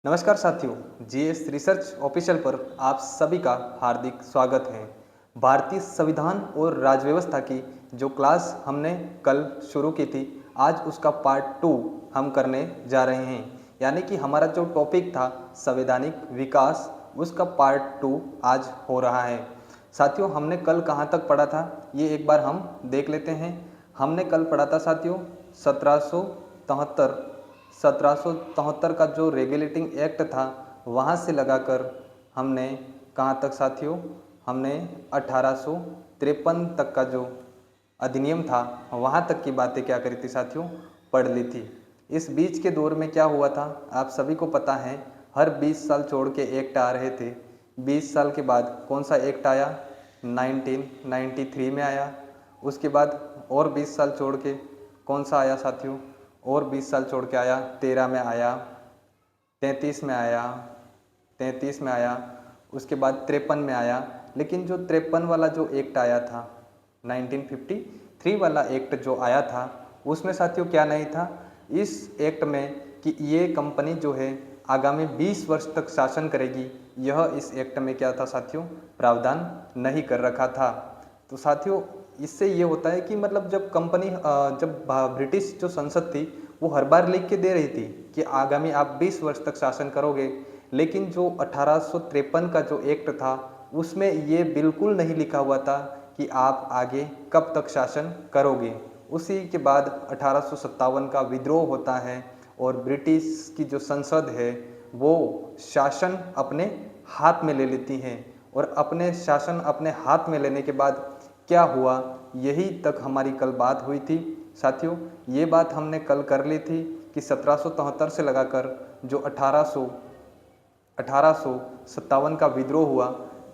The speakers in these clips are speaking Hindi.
नमस्कार साथियों, जीएस रिसर्च ऑफिशियल पर आप सभी का हार्दिक स्वागत है। भारतीय संविधान और राज्य व्यवस्था की जो क्लास हमने कल शुरू की थी, आज उसका पार्ट 2 हम करने जा रहे हैं। यानी कि हमारा जो टॉपिक था संवैधानिक विकास, उसका पार्ट 2 आज हो रहा है। साथियों, हमने कल कहाँ तक पढ़ा था, ये एक बार हम देख लेते हैं। हमने कल पढ़ा था साथियों 1773 का जो रेगुलेटिंग एक्ट था, वहाँ से लगाकर हमने कहाँ तक साथियों, हमने 1853 तक का जो अधिनियम था, वहाँ तक की बातें क्या करी थी साथियों, पढ़ ली थी। इस बीच के दौर में क्या हुआ था, आप सभी को पता है, हर 20 साल छोड़ के एक्ट आ रहे थे। 20 साल के बाद कौन सा एक्ट आया, 1993 में आया। उसके बाद और 20 साल छोड़ के कौन सा आया साथियों, और 20 साल छोड़ के आया, 13 में आया, 33 में आया, 33 में आया, उसके बाद 53 में आया। लेकिन जो 53 वाला जो एक्ट आया था, 1953 वाला एक्ट जो आया था, उसमें साथियों क्या नहीं था इस एक्ट में कि ये कंपनी जो है आगामी 20 वर्ष तक शासन करेगी, यह इस एक्ट में क्या था साथियों, प्रावधान नहीं कर रखा था। तो साथियों, इससे ये होता है कि मतलब जब कंपनी जब ब्रिटिश जो संसद थी, वो हर बार लिख के दे रही थी कि आगामी आप 20 वर्ष तक शासन करोगे, लेकिन जो 1853 का जो एक्ट था, उसमें ये बिल्कुल नहीं लिखा हुआ था कि आप आगे कब तक शासन करोगे। उसी के बाद 1857 का विद्रोह होता है और ब्रिटिश की जो संसद है वो शासन अपने हाथ में ले लेती हैं। और अपने शासन अपने हाथ में लेने के बाद क्या हुआ, यही तक हमारी कल बात हुई थी साथियों। ये बात हमने कल कर ली थी कि 1773 से लगाकर जो 1857 का विद्रोह हुआ,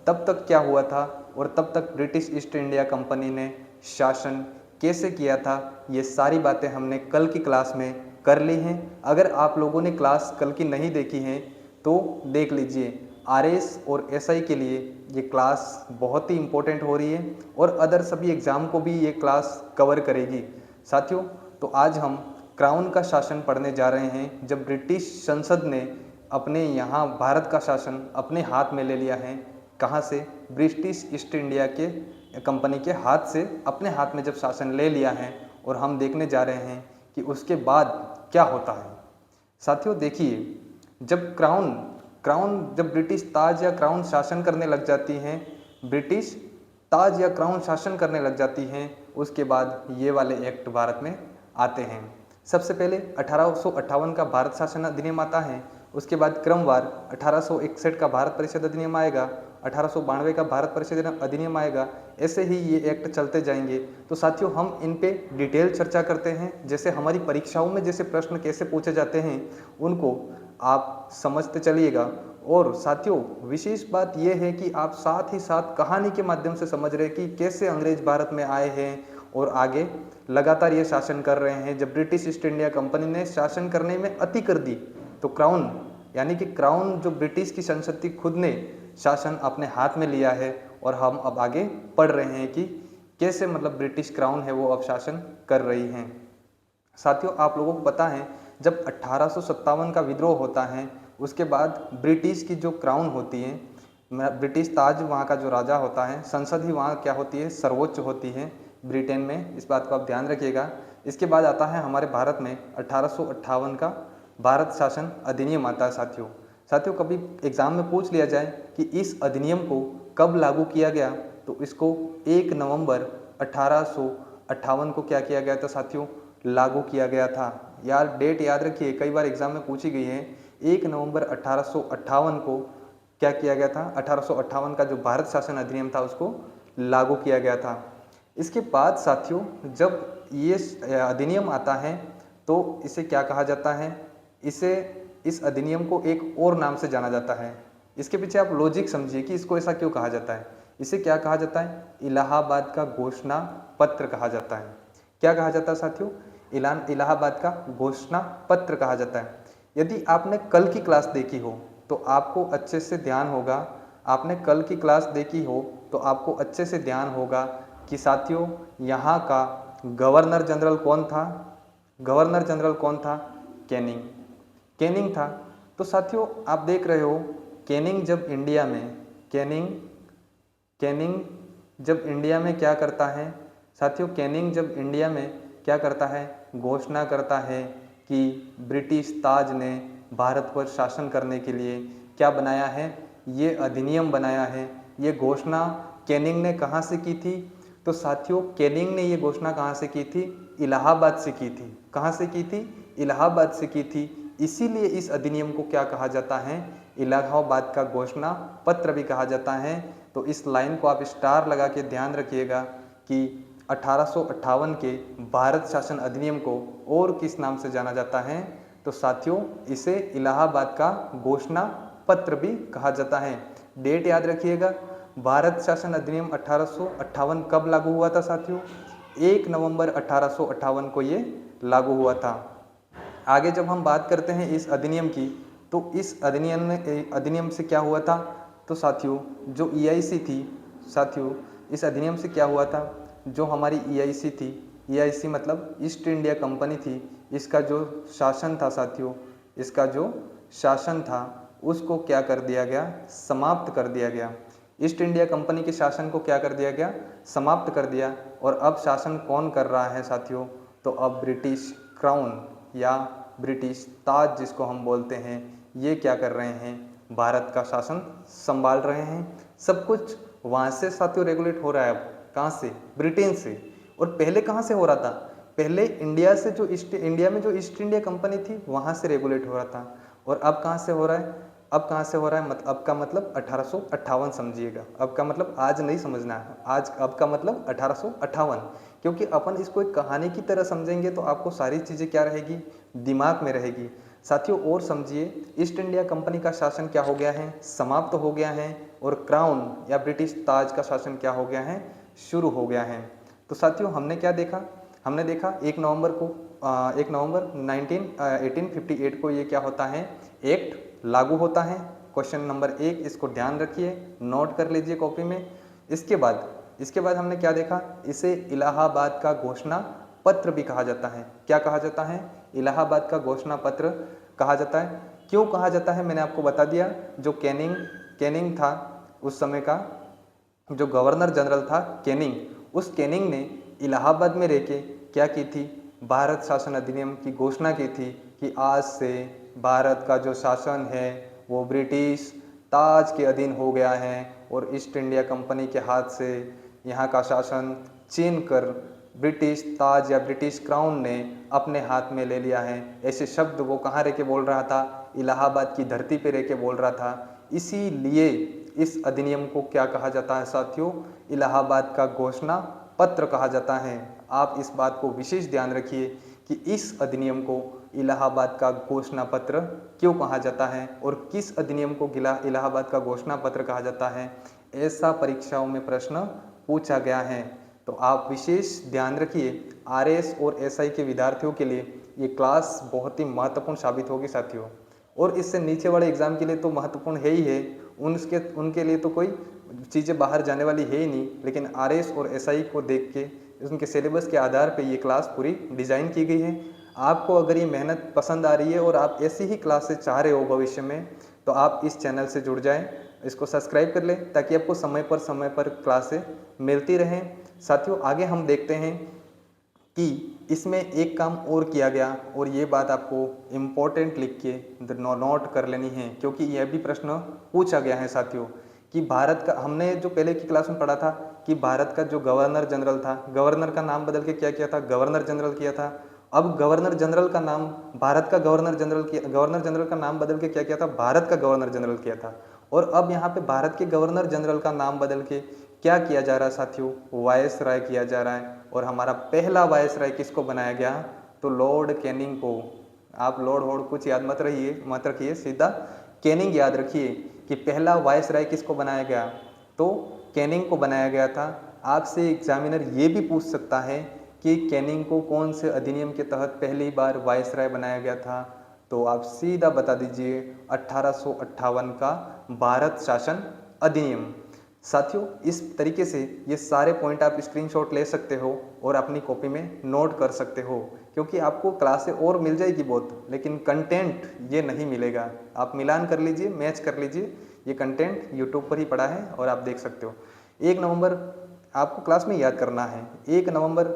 तब तक क्या हुआ था और तब तक ब्रिटिश ईस्ट इंडिया कंपनी ने शासन कैसे किया था, ये सारी बातें हमने कल की क्लास में कर ली हैं। अगर आप लोगों ने क्लास कल की नहीं देखी है तो देख लीजिए। आरएस और एसआई के लिए ये क्लास बहुत ही इम्पोर्टेंट हो रही है और अदर सभी एग्ज़ाम को भी ये क्लास कवर करेगी साथियों। तो आज हम क्राउन का शासन पढ़ने जा रहे हैं, जब ब्रिटिश संसद ने अपने यहाँ भारत का शासन अपने हाथ में ले लिया है। कहाँ से, ब्रिटिश ईस्ट इंडिया के कंपनी के हाथ से अपने हाथ में जब शासन ले लिया है, और हम देखने जा रहे हैं कि उसके बाद क्या होता है साथियों। देखिए, जब जब ब्रिटिश ताज या क्राउन शासन करने लग जाती हैं, ब्रिटिश ताज या क्राउन शासन करने लग जाती हैं, उसके बाद ये वाले एक्ट भारत में आते हैं। सबसे पहले 1858 का भारत शासन अधिनियम आता है। उसके बाद क्रमवार 1861 का भारत परिषद अधिनियम आएगा, 1892 का भारत परिषद अधिनियम आएगा। ऐसे ही ये एक्ट चलते जाएंगे। तो साथियों, हम इन पे डिटेल चर्चा करते हैं, जैसे हमारी परीक्षाओं में जैसे प्रश्न कैसे पूछे जाते हैं, उनको आप समझते चलिएगा। और साथियों, विशेष बात यह है कि आप साथ ही साथ कहानी के माध्यम से समझ रहे हैं कि कैसे अंग्रेज भारत में आए हैं और आगे लगातार ये शासन कर रहे हैं। जब ब्रिटिश ईस्ट इंडिया कंपनी ने शासन करने में अति कर दी, तो क्राउन यानी कि क्राउन जो ब्रिटिश की संसद थी, खुद ने शासन अपने हाथ में लिया है। और हम अब आगे पढ़ रहे हैं कि कैसे मतलब ब्रिटिश क्राउन है वो अब शासन कर रही हैं। साथियों, आप लोगों को पता है, जब 1857 का विद्रोह होता है, उसके बाद ब्रिटिश की जो क्राउन होती है, ब्रिटिश ताज वहाँ का जो राजा होता है, संसद ही वहाँ क्या होती है, सर्वोच्च होती है ब्रिटेन में। इस बात को आप ध्यान रखिएगा। इसके बाद आता है हमारे भारत में 1858 का भारत शासन अधिनियम आता है साथियों, कभी एग्जाम में पूछ लिया जाए कि इस अधिनियम को कब लागू किया गया, तो इसको 1 नवंबर 1858 को क्या किया गया था साथियों, लागू किया गया था। यार डेट याद रखिए, कई बार एग्जाम में पूछी गई है। 1 नवंबर 1858 को क्या किया गया था, 1858 का जो भारत शासन अधिनियम था उसको लागू किया गया था। इसके बाद साथियों, जब ये अधिनियम आता है तो इसे क्या कहा जाता है, इस अधिनियम को एक और नाम से जाना जाता है। इसके पीछे आप लॉजिक समझिए कि इसको ऐसा क्यों कहा जाता है। इसे क्या कहा जाता है, इलाहाबाद का घोषणा पत्र कहा जाता है। क्या कहा जाता है साथियों, इलाहाबाद का घोषणा पत्र कहा जाता है। यदि आपने कल की क्लास देखी हो तो आपको अच्छे से ध्यान होगा, आपने कल की क्लास देखी हो तो आपको अच्छे से ध्यान होगा कि साथियों, यहाँ का गवर्नर जनरल कौन था, गवर्नर जनरल कौन था, कैनिंग था। तो साथियों आप देख रहे हो कैनिंग जब इंडिया में कैनिंग कैनिंग जब इंडिया में क्या करता है साथियों, कैनिंग जब इंडिया में क्या करता है, घोषणा करता है कि ब्रिटिश ताज ने भारत पर शासन करने के लिए क्या बनाया है, ये अधिनियम बनाया है। ये घोषणा कैनिंग ने कहाँ से की थी? तो साथियों कैनिंग ने ये घोषणा कहाँ से की थी? इलाहाबाद से की थी। कहाँ से की थी? इलाहाबाद से की थी। इसीलिए इस अधिनियम को क्या कहा जाता है? इलाहाबाद का घोषणा पत्र भी कहा जाता है। तो इस लाइन को आप स्टार लगा के ध्यान रखिएगा कि 1858 के भारत शासन अधिनियम को और किस नाम से जाना जाता है? तो साथियों इसे इलाहाबाद का घोषणा पत्र भी कहा जाता है। डेट याद रखिएगा, भारत शासन अधिनियम 1858 कब लागू हुआ था साथियों? 1 नवंबर 1858 को ये लागू हुआ था। आगे जब हम बात करते हैं इस अधिनियम की, तो इस अधिनियम से क्या हुआ था? तो साथियों जो ईआईसी थी, साथियों इस अधिनियम से क्या हुआ था? जो हमारी ईआईसी थी, ईआईसी मतलब ईस्ट इंडिया कंपनी थी, इसका जो शासन था साथियों, इसका जो शासन था उसको क्या कर दिया गया? समाप्त कर दिया गया। ईस्ट इंडिया कंपनी के शासन को क्या कर दिया गया? समाप्त कर दिया। और अब शासन कौन कर रहा है साथियों? तो अब ब्रिटिश क्राउन या ब्रिटिश ताज जिसको हम बोलते हैं, ये क्या कर रहे हैं? भारत का शासन संभाल रहे हैं। सब कुछ वहाँ से साथियों रेगुलेट हो रहा है। अब कहाँ से? ब्रिटेन से। और पहले कहाँ से हो रहा था? पहले इंडिया से, जो इंडिया में जो ईस्ट इंडिया कंपनी थी वहाँ से रेगुलेट हो रहा था। और अब कहाँ से हो रहा है? अब कहाँ से हो रहा है? अब का मतलब 1858 समझिएगा। अब का मतलब आज नहीं समझना है, आज अब का मतलब 1858, क्योंकि अपन इसको एक कहानी की तरह समझेंगे तो आपको सारी चीज़ें क्या रहेगी? दिमाग में रहेगी। साथियों और समझिए, ईस्ट इंडिया कंपनी का शासन क्या हो गया है? समाप्त हो गया है। और क्राउन या ब्रिटिश ताज का शासन क्या हो गया है? शुरू हो गया है। तो साथियों हमने क्या देखा? हमने देखा 1 नवंबर को 1 नवंबर 1858 को ये क्या होता है? एक्ट लागू होता है। क्वेश्चन नंबर 1 इसको ध्यान रखिए, नोट कर लीजिए कॉपी में। इसके बाद हमने क्या देखा? इसे इलाहाबाद का घोषणा पत्र भी कहा जाता है। क्या कहा जाता है? इलाहाबाद का घोषणा पत्र कहा जाता है। क्यों कहा जाता है मैंने आपको बता दिया। जो कैनिंग था उस समय का जो गवर्नर जनरल था कैनिंग, उस कैनिंग ने इलाहाबाद में रह के क्या की थी? भारत शासन अधिनियम की घोषणा की थी कि आज से भारत का जो शासन है वो ब्रिटिश ताज के अधीन हो गया है और ईस्ट इंडिया कंपनी के हाथ से यहाँ का शासन छीन कर ब्रिटिश ताज या ब्रिटिश क्राउन ने अपने हाथ में ले लिया है। ऐसे शब्द वो कहाँ रह के बोल रहा था? इलाहाबाद की धरती पे रह के बोल रहा था। इसीलिए इस अधिनियम को क्या कहा जाता है साथियों? इलाहाबाद का घोषणा पत्र कहा जाता है। आप इस बात को विशेष ध्यान रखिए कि इस अधिनियम को इलाहाबाद का घोषणा पत्र क्यों कहा जाता है और किस अधिनियम को इलाहाबाद का घोषणा पत्र कहा जाता है। ऐसा परीक्षाओं में प्रश्न पूछा गया है। तो आप विशेष ध्यान रखिए। आरएस और एसआई के विद्यार्थियों के लिए ये क्लास बहुत ही महत्वपूर्ण साबित होगी साथियों। और इससे नीचे वाले एग्जाम के लिए तो महत्वपूर्ण है ही है, उनके लिए तो कोई चीज़ें बाहर जाने वाली है ही नहीं, लेकिन आरएस और एसआई को देख के उनके सिलेबस के आधार पे ये क्लास पूरी डिज़ाइन की गई है। आपको अगर ये मेहनत पसंद आ रही है और आप ऐसी ही क्लासेस चाह रहे हो भविष्य में, तो आप इस चैनल से जुड़ जाएं, इसको सब्सक्राइब कर लें ताकि आपको समय पर क्लासें मिलती रहें। साथियों आगे हम देखते हैं कि इसमें एक काम और किया गया और ये बात आपको इम्पोर्टेंट लिख के नोट कर लेनी है, क्योंकि यह भी प्रश्न पूछा गया है साथियों कि भारत का, हमने जो पहले की क्लास में पढ़ा था कि भारत का जो गवर्नर जनरल था, गवर्नर का नाम बदल के क्या किया था? गवर्नर जनरल किया था। अब गवर्नर जनरल का नाम भारत का गवर्नर जनरल का नाम बदल के क्या किया था? भारत का गवर्नर जनरल किया था। और अब यहाँ पे भारत के गवर्नर जनरल का नाम बदल के क्या किया जा रहा है साथियों? वायसराय किया जा रहा है। और हमारा पहला वायसराय किसको बनाया गया? तो लॉर्ड कैनिंग को। आप लॉर्ड वॉर्ड कुछ याद मत रखिए, सीधा कैनिंग याद रखिए कि पहला वायसराय किसको बनाया गया? तो कैनिंग को बनाया गया था। आपसे एग्जामिनर ये भी पूछ सकता है कि कैनिंग को कौन से अधिनियम के तहत पहली बार वायसराय बनाया गया था? तो आप सीधा बता दीजिए 1858 का भारत शासन अधिनियम। साथियों, इस तरीके से ये सारे पॉइंट आप स्क्रीनशॉट ले सकते हो और अपनी कॉपी में नोट कर सकते हो, क्योंकि आपको क्लासें और मिल जाएगी बहुत, लेकिन कंटेंट ये नहीं मिलेगा। आप मिलान कर लीजिए, मैच कर लीजिए, ये कंटेंट यूट्यूब पर ही पड़ा है और आप देख सकते हो। 1 नवंबर आपको क्लास में याद करना है, 1 नवंबर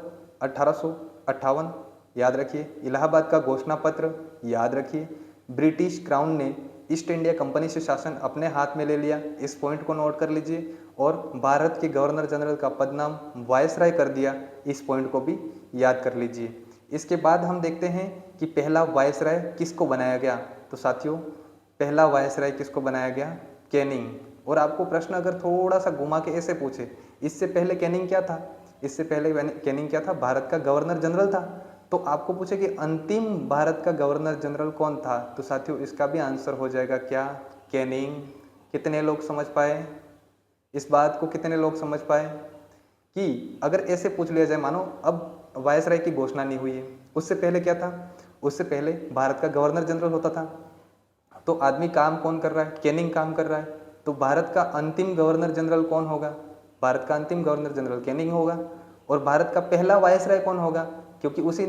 1858 याद रखिए। इलाहाबाद का घोषणा पत्र याद रखिए। ब्रिटिश क्राउन ने ईस्ट इंडिया कंपनी से शासन अपने हाथ में ले लिया, इस पॉइंट को नोट कर लीजिए। और भारत के गवर्नर जनरल का पद नाम वायसराय कर दिया, इस पॉइंट को भी याद कर लीजिए। इसके बाद हम देखते हैं कि पहला वायसराय किसको बनाया गया। तो साथियों, पहला वायसराय किसको बनाया गया? कैनिंग। और आपको प्रश्न अगर थोड़ा सा घुमा के ऐसे पूछे, इससे पहले कैनिंग क्या था? इससे पहले कैनिंग क्या था? भारत का गवर्नर जनरल था। तो आपको पूछे कि अंतिम भारत का गवर्नर जनरल कौन था? तो साथियों, इसका भी आंसर हो जाएगा क्या? कैनिंग। कितने लोग समझ पाए इस बात को? कितने लोग समझ पाए कि अगर ऐसे पूछ लिया जाए, मानो अब वायसराय की घोषणा नहीं हुई है, उससे पहले क्या था? उससे पहले भारत का गवर्नर जनरल होता था। तो आदमी काम कौन कर रहा है? कैनिंग काम कर रहा है। तो भारत का अंतिम गवर्नर जनरल कौन होगा? भारत का अंतिम गवर्नर जनरल कैनिंग होगा। और भारत का पहला वायसराय कौन होगा? क्योंकि उसी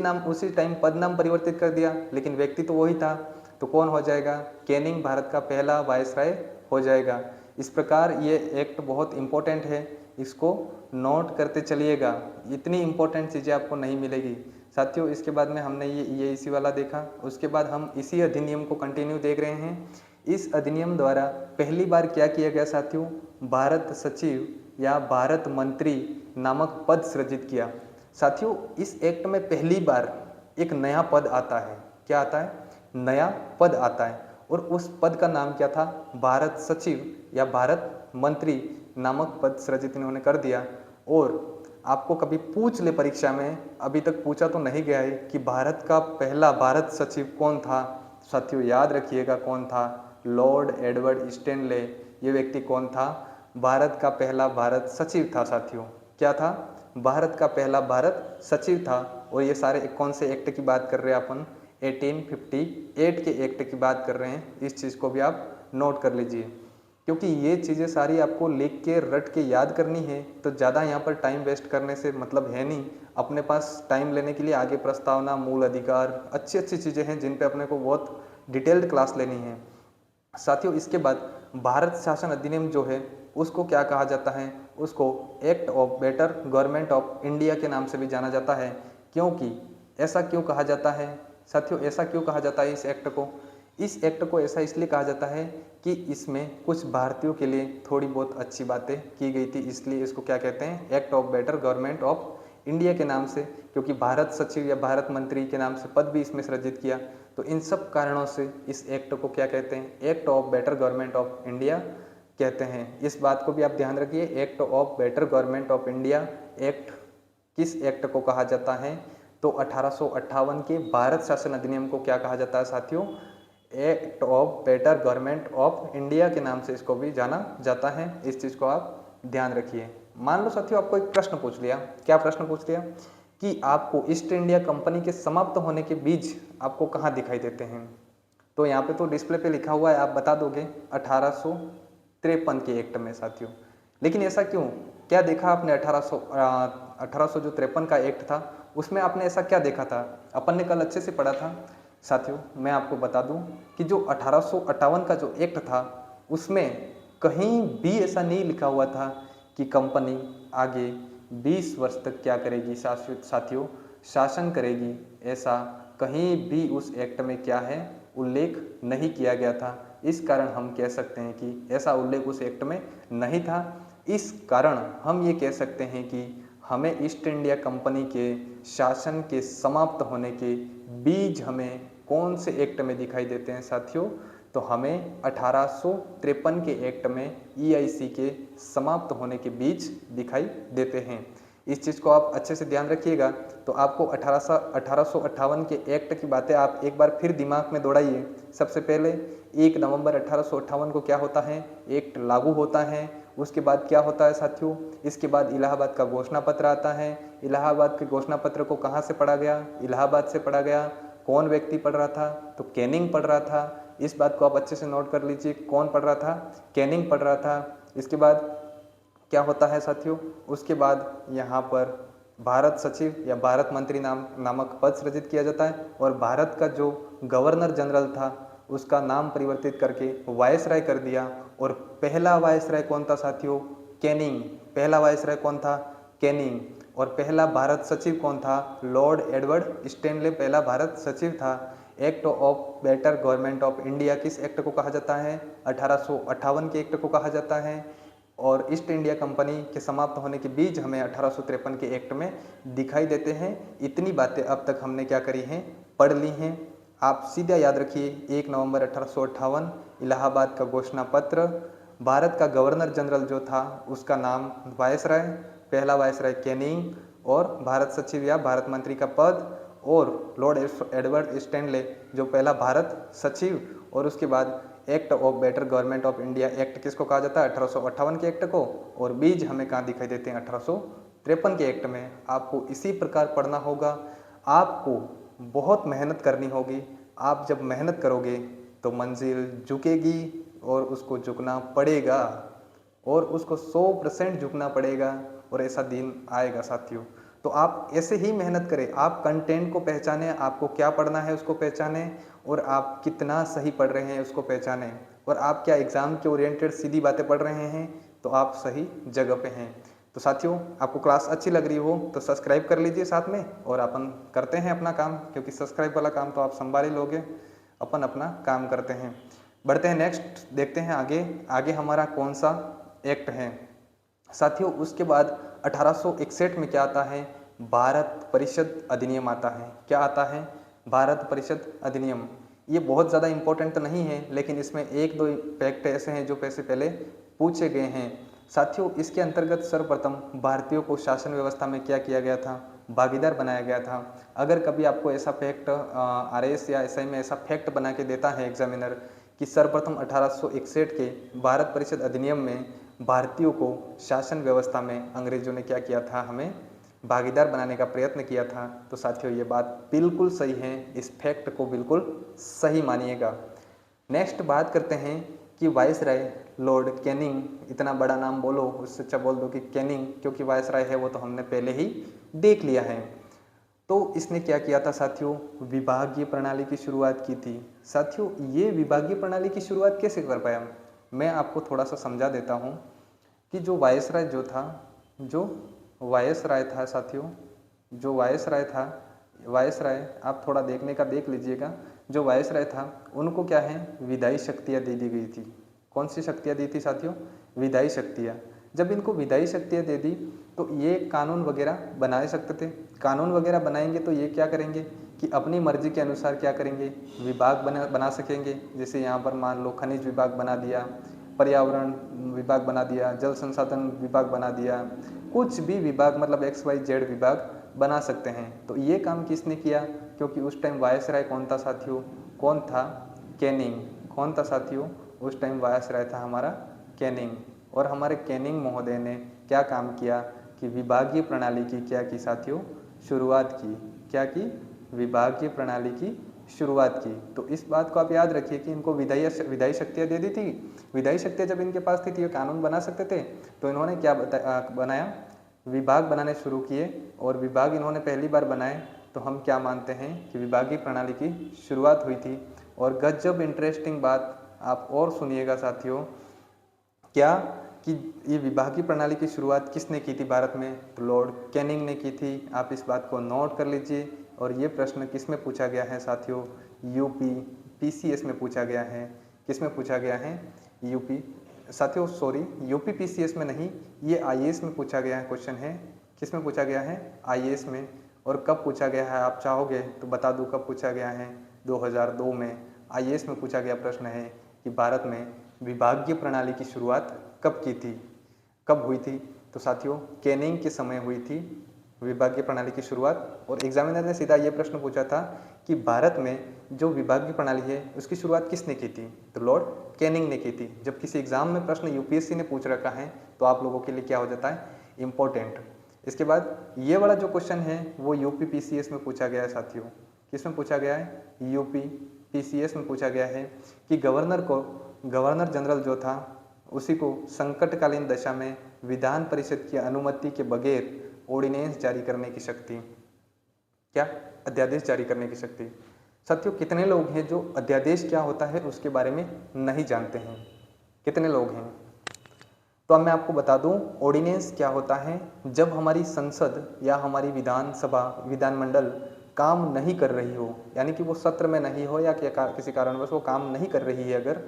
टाइम पद नाम परिवर्तित कर दिया, लेकिन व्यक्ति तो वही था। तो कौन हो जाएगा? कैनिंग भारत का पहला वायसराय हो जाएगा। इस प्रकार ये एक्ट बहुत इंपॉर्टेंट है, इसको नोट करते चलिएगा। इतनी इंपॉर्टेंट चीज़ें आपको नहीं मिलेगी साथियों। इसके बाद में हमने ये इसी वाला देखा। उसके बाद हम इसी अधिनियम को कंटिन्यू देख रहे हैं। इस अधिनियम द्वारा पहली बार क्या किया गया साथियों? भारत सचिव या भारत मंत्री नामक पद सृजित किया। साथियों, इस एक्ट में पहली बार एक नया पद आता है। क्या आता है? नया पद आता है। और उस पद का नाम क्या था? भारत सचिव या भारत मंत्री नामक पद सृजित इन्होंने कर दिया। और आपको कभी पूछ ले परीक्षा में, अभी तक पूछा तो नहीं गया है कि भारत का पहला भारत सचिव कौन था। साथियों, याद रखिएगा कौन था? Lord Edward Stanley. ये व्यक्ति कौन था? भारत का पहला भारत सचिव था साथियों। क्या था? भारत का पहला भारत सचिव था। और ये सारे कौन से एक्ट की बात कर रहे हैं अपन? 1858 के एक्ट की बात कर रहे हैं। इस चीज़ को भी आप नोट कर लीजिए, क्योंकि ये चीज़ें सारी आपको लिख के रट के याद करनी है। तो ज़्यादा यहाँ पर टाइम वेस्ट करने से मतलब है नहीं। अपने पास टाइम लेने के लिए आगे प्रस्तावना, मूल अधिकार, अच्छी अच्छी चीज़ें हैं जिन पे अपने को बहुत डिटेल्ड क्लास लेनी है साथियों। इसके बाद भारत शासन अधिनियम जो है उसको क्या कहा जाता है? उसको act of better government of India के नाम से भी जाना जाता है। क्योंकि ऐसा क्यों कहा जाता है साथियों? ऐसा क्यों कहा जाता है इस एक्ट को? इस एक्ट को ऐसा इसलिए कहा जाता है कि इसमें कुछ भारतीयों के लिए थोड़ी बहुत अच्छी बातें की गई थी, इसलिए इसको क्या कहते हैं? Act of better government of India के नाम से। क्योंकि भारत सचिव या भारत मंत्री के नाम से पद भी इसमें सृजित किया। तो इन सब कारणों से इस एक्ट को क्या कहते हैं? Act of better government of India कहते हैं। इस बात को भी आप ध्यान रखिए। Act of better government of India act किस एक्ट को कहा जाता है? तो 1858 के भारत शासन अधिनियम को क्या कहा जाता है साथियों? Act of better government of India के नाम से इसको भी जाना जाता है। इस चीज़ को आप ध्यान रखिए। मान लो साथियों, आपको एक प्रश्न पूछ लिया। क्या प्रश्न पूछ लिया? कि आपको ईस्ट इंडिया कंपनी के समाप्त होने के बीज आपको कहाँ दिखाई देते हैं? तो यहाँ पे तो डिस्प्ले पे लिखा हुआ है, आप बता दोगे 1853 के एक्ट में साथियों। लेकिन ऐसा क्यों? क्या देखा आपने? 1853 का एक्ट था, उसमें आपने ऐसा क्या देखा था? अपन ने कल अच्छे से पढ़ा था साथियों। मैं आपको बता दूं कि जो 1858 का जो एक्ट था उसमें कहीं भी ऐसा नहीं लिखा हुआ था कि कंपनी आगे 20 वर्ष तक क्या करेगी साथियों? शासन करेगी। ऐसा कहीं भी उस एक्ट में क्या है? उल्लेख नहीं किया गया था। इस कारण हम कह सकते हैं कि ऐसा उल्लेख उस एक्ट में नहीं था। इस कारण हम ये कह सकते हैं कि हमें ईस्ट इंडिया कंपनी के शासन के समाप्त होने के बीज हमें कौन से एक्ट में दिखाई देते हैं साथियों? तो हमें 1853 के एक्ट में EIC के समाप्त होने के बीज दिखाई देते हैं। इस चीज़ को आप अच्छे से ध्यान रखिएगा। तो आपको 1858 के एक्ट की बातें आप एक बार फिर दिमाग में दौड़ाइए। सबसे पहले 1 नवंबर 1858 को क्या होता है? एक्ट लागू होता है। उसके बाद क्या होता है साथियों? इसके बाद इलाहाबाद का घोषणा पत्र आता है। इलाहाबाद के घोषणा पत्र को कहाँ से पढ़ा गया? इलाहाबाद से पढ़ा गया। कौन व्यक्ति पढ़ रहा था? तो कैनिंग पढ़ रहा था। इस बात को आप अच्छे से नोट कर लीजिए। कौन पढ़ रहा था? कैनिंग पढ़ रहा था। इसके बाद क्या होता है साथियों। उसके बाद यहाँ पर भारत सचिव या भारत मंत्री नामक पद सृजित किया जाता है और भारत का जो गवर्नर जनरल था उसका नाम परिवर्तित करके वायसराय कर दिया। और पहला वायसराय कौन था साथियों, कैनिंग। पहला वायसराय कौन था, कैनिंग। और पहला भारत सचिव कौन था, लॉर्ड एडवर्ड स्टेनले पहला भारत सचिव था। Act of better government of India किस एक्ट को कहा जाता है, 1858 के एक्ट को कहा जाता है। और ईस्ट इंडिया कंपनी के समाप्त होने के बीच हमें 1853 के एक्ट में दिखाई देते हैं। इतनी बातें अब तक हमने क्या करी हैं, पढ़ ली हैं। आप सीधा याद रखिए 1 नवंबर 1858 इलाहाबाद का घोषणा पत्र। भारत का गवर्नर जनरल जो था उसका नाम वायसराय, पहला वायसराय कैनिंग। और भारत सचिव या भारत मंत्री का पद और लॉर्ड एडवर्ड स्टैनले जो पहला भारत सचिव। और उसके बाद act of better government of India act किसको कहा जाता है, 1858 के एक्ट को। और बीज हमें कहाँ दिखाई देते हैं, 1853 के एक्ट में। आपको इसी प्रकार पढ़ना होगा, आपको बहुत मेहनत करनी होगी। आप जब मेहनत करोगे तो मंजिल झुकेगी और उसको झुकना पड़ेगा और उसको 100% झुकना पड़ेगा और ऐसा दिन आएगा साथियों। तो आप ऐसे ही मेहनत करें, आप कंटेंट को पहचानें, आपको क्या पढ़ना है उसको पहचानें और आप कितना सही पढ़ रहे हैं उसको पहचानें। और आप क्या एग्ज़ाम के ओरिएंटेड सीधी बातें पढ़ रहे हैं तो आप सही जगह पे हैं। तो साथियों आपको क्लास अच्छी लग रही हो तो सब्सक्राइब कर लीजिए साथ में, और अपन करते हैं अपना काम, क्योंकि सब्सक्राइब वाला काम तो आप संभाल ही लोगे। अपन अपना काम करते हैं, बढ़ते हैं नेक्स्ट, देखते हैं आगे आगे हमारा कौन सा एक्ट है साथियों। उसके बाद 1861 में क्या आता है, भारत परिषद अधिनियम आता है। क्या आता है, भारत परिषद अधिनियम। ये बहुत ज़्यादा इम्पोर्टेंट तो नहीं है, लेकिन इसमें एक दो फैक्ट ऐसे हैं जो पैसे पहले पूछे गए हैं साथियों। इसके अंतर्गत सर्वप्रथम भारतीयों को शासन व्यवस्था में क्या किया गया था, भागीदार बनाया गया था। अगर कभी आपको ऐसा फैक्ट आरएएस या एसआई में ऐसा फैक्ट बना के देता है एग्जामिनर कि सर्वप्रथम 1861 के भारत परिषद अधिनियम में भारतीयों को शासन व्यवस्था में अंग्रेजों ने क्या किया था, हमें भागीदार बनाने का प्रयत्न किया था, तो साथियों ये बात बिल्कुल सही है। इस फैक्ट को बिल्कुल सही मानिएगा। नेक्स्ट बात करते हैं कि वायसराय लॉर्ड कैनिंग, इतना बड़ा नाम बोलो उससे अच्छा बोल दो कि कैनिंग, क्योंकि वायसराय है वो तो हमने पहले ही देख लिया है। तो इसने क्या किया था साथियों, विभागीय प्रणाली की शुरुआत की थी। साथियों ये विभागीय प्रणाली की शुरुआत कैसे कर पाया, मैं आपको थोड़ा सा समझा देता हूँ कि जो वायसराय जो था, जो वायसराय था साथियों, जो वायसराय था, वायसराय आप थोड़ा देखने का देख लीजिएगा। जो वायसराय था उनको क्या है, विधायी शक्तियाँ दे दी गई थी। कौन सी शक्तियाँ दी थी साथियों, विधायी शक्तियाँ। जब इनको विधायी शक्तियाँ दे दी तो ये कानून वगैरह बना सकते थे। कानून वगैरह बनाएंगे तो ये क्या करेंगे कि अपनी मर्जी के अनुसार क्या करेंगे, विभाग बना सकेंगे। जैसे यहाँ पर मान लो खनिज विभाग बना दिया, पर्यावरण विभाग बना दिया, जल संसाधन विभाग बना दिया, कुछ भी विभाग मतलब XYZ विभाग बना सकते हैं। तो ये काम किसने किया, क्योंकि उस टाइम वायसराय कौन था साथियों, कौन था, कैनिंग। कौन था साथियों, उस टाइम वायसराय था हमारा कैनिंग। और हमारे कैनिंग महोदय ने क्या काम किया कि विभागीय प्रणाली की क्या की साथियों, शुरुआत की। क्या की, विभागीय प्रणाली की शुरुआत की। तो इस बात को आप याद रखिए कि इनको विधायी शक्तियाँ दे दी थी। विधायी शक्तियाँ जब इनके पास थी ये कानून बना सकते थे, तो इन्होंने क्या बनाया, विभाग बनाने शुरू किए। और विभाग इन्होंने पहली बार बनाए तो हम क्या मानते हैं कि विभागीय प्रणाली की शुरुआत हुई थी। और गजब इंटरेस्टिंग बात आप और सुनिएगा साथियों, क्या कि ये विभागीय प्रणाली की शुरुआत किसने की थी भारत में, तो लॉर्ड कैनिंग ने की थी। आप इस बात को नोट कर लीजिए। और ये प्रश्न किस में पूछा गया है साथियों, यूपी पीसीएस में पूछा गया है। किस में पूछा गया है, यूपी साथियों, सॉरी यूपी पीसीएस में नहीं, ये आईएएस में पूछा गया है क्वेश्चन है। किस में पूछा गया है, आईएएस में। और कब पूछा गया है आप चाहोगे तो बता दूं कब पूछा गया है, 2002 में आईएएस में पूछा गया प्रश्न है कि भारत में विभागीय प्रणाली की शुरुआत कब की थी, कब हुई थी। तो साथियों कैनिंग के समय हुई थी विभागीय प्रणाली की शुरुआत। और एग्जामिनर ने सीधा ये प्रश्न पूछा था कि भारत में जो विभागीय प्रणाली है उसकी शुरुआत किसने की थी, तो लॉर्ड कैनिंग ने की थी। जब किसी एग्जाम में प्रश्न यूपीएससी ने पूछ रखा है तो आप लोगों के लिए क्या हो जाता है, इम्पोर्टेंट। इसके बाद ये वाला जो क्वेश्चन है वो यूपी पीसीएस में पूछा गया है साथियों। किस में पूछा गया है, यूपी पीसीएस में पूछा गया है कि गवर्नर जनरल जो था उसी को संकटकालीन दशा में विधान परिषद की अनुमति के बगैर ऑर्डिनेंस जारी करने की शक्ति? क्या? अध्यादेश जारी करने की शक्ति। साथियों, कितने लोग हैं जो अध्यादेश क्या होता है उसके बारे में नहीं जानते हैं? कितने लोग हैं? तो अब मैं आपको बता दूं, ऑर्डिनेंस क्या होता है। जब हमारी संसद या हमारी विधानसभा, विधानमंडल काम नहीं कर रही हो, यानी कि वो सत्र में नहीं हो या किसी कारणवश वो काम नहीं कर रही है अगर,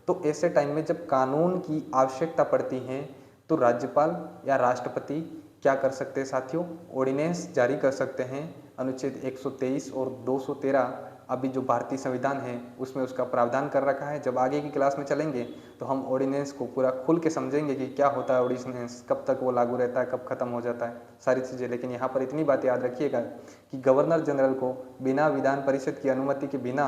तो ऐसे टाइम में जब कानून की आवश्यकता पड़ती है तो राज्यपाल या राष्ट्रपति क्या कर सकते हैं साथियों? ऑर्डिनेंस जारी कर सकते हैं। अनुच्छेद 123 और 213 अभी जो भारतीय संविधान है उसमें उसका प्रावधान कर रखा है। जब आगे की क्लास में चलेंगे तो हम ऑर्डिनेंस को पूरा खुल के समझेंगे कि क्या होता है ऑर्डिनेंस, कब तक वो लागू रहता है, कब खत्म हो जाता है, सारी चीज़ें। लेकिन यहाँ पर इतनी बात याद रखिएगा कि गवर्नर जनरल को बिना विधान परिषद की अनुमति के बिना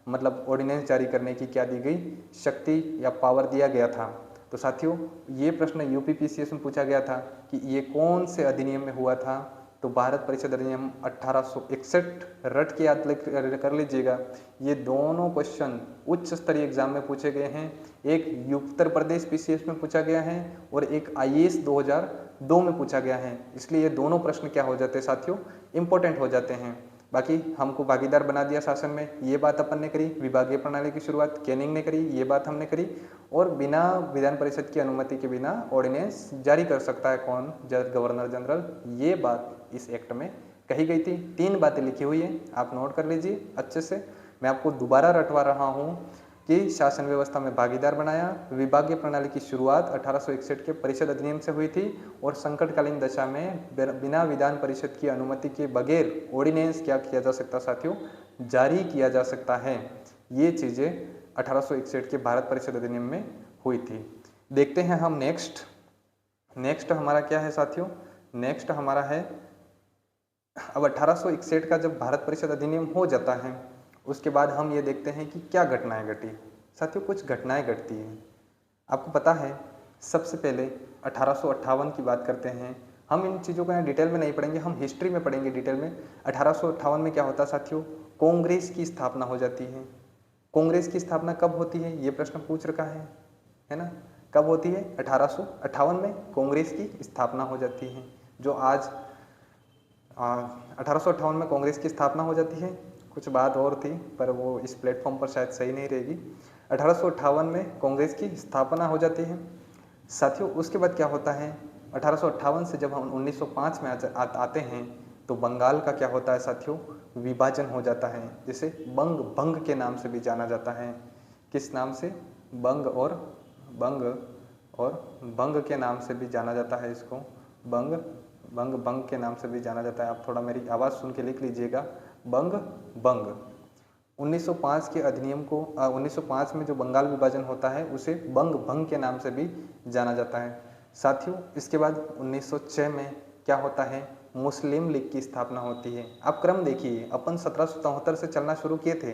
मतलब ऑर्डिनेंस जारी करने की क्या दी गई? शक्ति या पावर दिया गया था। तो साथियों, ये प्रश्न यूपीपीसीएस में पूछा गया था कि ये कौन से अधिनियम में हुआ था? तो भारत परिषद अधिनियम 1861 रट के याद कर लीजिएगा। ये दोनों क्वेश्चन उच्च स्तरीय एग्जाम में पूछे गए हैं। एक उत्तर प्रदेश पीसीएस में पूछा गया है और एक आईएएस 2002 में पूछा गया है। इसलिए ये दोनों प्रश्न क्या हो जाते हैं साथियों? इंपॉर्टेंट हो जाते हैं। बाकी हमको भागीदार बना दिया शासन में, ये बात अपन ने करी। विभागीय प्रणाली की शुरुआत कैनिंग ने करी, ये बात हमने करी। और बिना विधान परिषद की अनुमति के बिना ऑर्डिनेंस जारी कर सकता है कौन? Governor general. ये बात इस एक्ट में कही गई थी। 3 बातें लिखी हुई है, आप नोट कर लीजिए अच्छे से। मैं आपको दोबारा रटवा रहा हूँ कि शासन व्यवस्था में भागीदार बनाया, विभागीय प्रणाली की शुरुआत 1861 के परिषद अधिनियम से हुई थी और संकटकालीन दशा में बिना विधान परिषद की अनुमति के बगैर ऑर्डिनेंस क्या किया जा सकता साथियों? जारी किया जा सकता है। ये चीज़ें 1861 के भारत परिषद अधिनियम में हुई थी। देखते हैं हम नेक्स्ट हमारा क्या है साथियों? नेक्स्ट हमारा है, अब 1861 का जब भारत परिषद अधिनियम हो जाता है उसके बाद हम ये देखते हैं कि क्या घटनाएं घटी। साथियों, कुछ घटनाएं घटती हैं। आपको पता है, सबसे पहले 1858 की बात करते हैं। हम इन चीज़ों को यहाँ डिटेल में नहीं पढ़ेंगे, हम हिस्ट्री में पढ़ेंगे डिटेल में। 1858 में क्या होता है साथियों? कांग्रेस की स्थापना हो जाती है। कांग्रेस की स्थापना कब होती है? ये प्रश्न पूछ रखा है ना? कब होती है? 1858 में कांग्रेस की स्थापना हो जाती है। जो आज 1858 में कांग्रेस की स्थापना हो जाती है। कुछ बात और थी पर वो इस प्लेटफॉर्म पर शायद सही नहीं रहेगी। 1858 में कांग्रेस की स्थापना हो जाती है साथियों। उसके बाद क्या होता है? 1858 से जब हम 1905 में आते हैं तो बंगाल का क्या होता है साथियों? विभाजन हो जाता है, जिसे भंग के नाम से भी जाना जाता है। किस नाम से? भंग के नाम से भी जाना जाता है इसको। भंग के नाम से भी जाना जाता है। आप थोड़ा मेरी आवाज़ सुन के लिख लीजिएगा। भंग 1905 के अधिनियम को 1905 में जो बंगाल विभाजन होता है उसे भंग के नाम से भी जाना जाता है साथियों। इसके बाद 1906 में क्या होता है? मुस्लिम लीग की स्थापना होती है। आप क्रम देखिए, अपन 1773 से चलना शुरू किए थे